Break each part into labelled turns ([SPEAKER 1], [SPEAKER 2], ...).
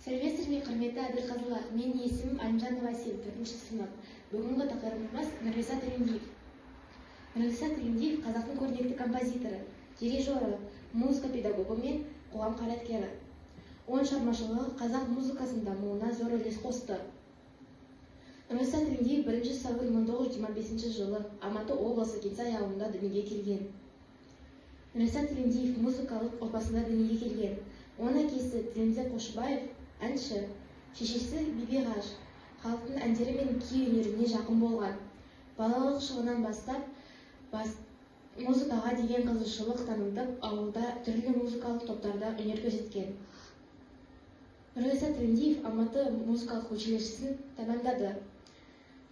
[SPEAKER 1] Сәлеметсіздер, құрметті әділқазылар. Мен есімім Әлімжанова Әсел, 4-ші сынып. Бүгінгі тақырыбымыз Нұрғиса Тілендиев. Нұрғиса Тілендиев қазақтың көрнекті композиторы, дирижері, музыка педагогы мен қоғам қайраткері. Оның шығармашылығы қазақ музыкасының дамуына зор үлес қосты. Нұрғиса Тілендиев 1 сәуір 1925 жылы Алматы облысы Кеңсай ауылында дүниеге келген. Нұрғиса Тілендиев музыкалық отбасында дүниеге келген. Оның әкесі Тілендиев Қошыбаев әнші, шешесі Бибиғаш, халықтың әндері мен күй өнеріне жақын болған. Балалық шағынан бастап музыкаға деген қызығушылық танытып, ауылда түрлі музыкалық топтарда өнер көрсеткен. Нұрғиса Тілендиев Алматы музыкалық училищесін тәмамдады.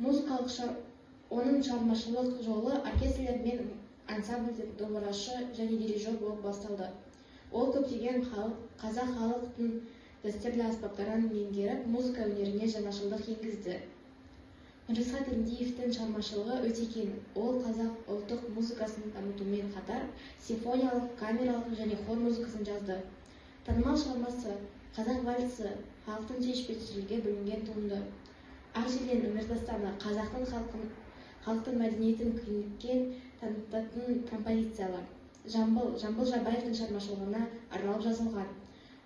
[SPEAKER 1] Оның шығармашылық жолы оркестрлер мен ансамбльдік домбырашы және дирижер болып басталды. Ол көптеген қазақ халықтың дәстүрлі аспаптарын меңгеріп, музыка өнеріне жаңашылдық енгізді. Нұрғиса Тілендиевтің шығармашылығы өте кең. Ол қазақ ұлттық музыкасын дамытумен қатар, симфониялық, камералық және хор музыкасын жазды. Танымал шығармасы «Қазақ вальсі» халықтың сүйіспеншілігіне бөлінген туынды. Ақжелен өмір дастаны халықтың мәдениетін кеңдікпен танытатын композициялар. Жамбыл Жабаевтың шығармашылығына арналып жазылған.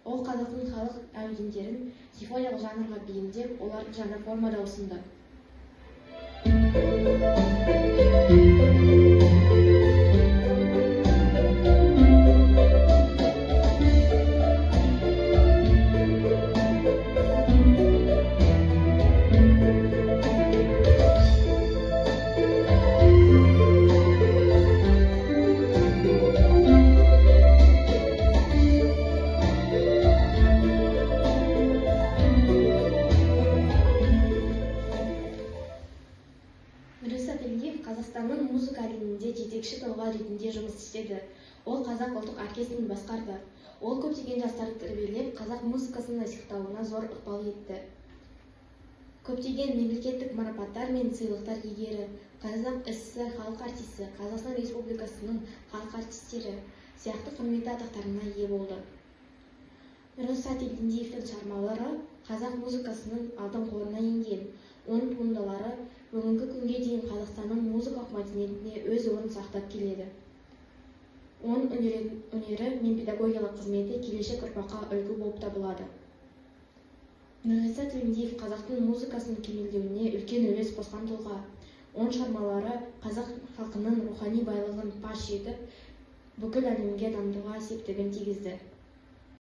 [SPEAKER 1] Ол қазақтың халық әуендерін симфониялық жанрға бейімдеп, оларды жаңа формада ұсынды. Нұрғиса Тілендиев Қазақстанның музыка әлемінде жетекші тұлға ретінде жұмыс істеді. Ол қазақ ұлттық оркестрін басқарды. Ол көптеген жастарды тәрбиелеп, қазақ музыкасын насихаттауына зор ықпал етті. Көптеген мемлекеттік марапаттар мен сыйлықтар иегері, Қазақ СССР халық артисі, Қазақстан Республикасының халық артистері сияқты құрметті атақтарына ие болды. Нұрғиса Тілендиевтің шығармалары қазақ музыкасының алтын қорына енген. Оның туындылары бүгінгі күнге дейін Қазақстанның музыкалық мәдениетіне өз орнын сақтап келеді. Оның өнері мен педагогиялық қызметі келешек ұрпаққа үлгі болып табылады. Нұрғиса Тілендиев қазақтың музыкасының кемелдеуіне үлкен үлес қосқан тұлға. Оның шығармалары қазақ халқының рухани байлығын паш етіп, бүкіл әлемге дамытуға септігін тигізді.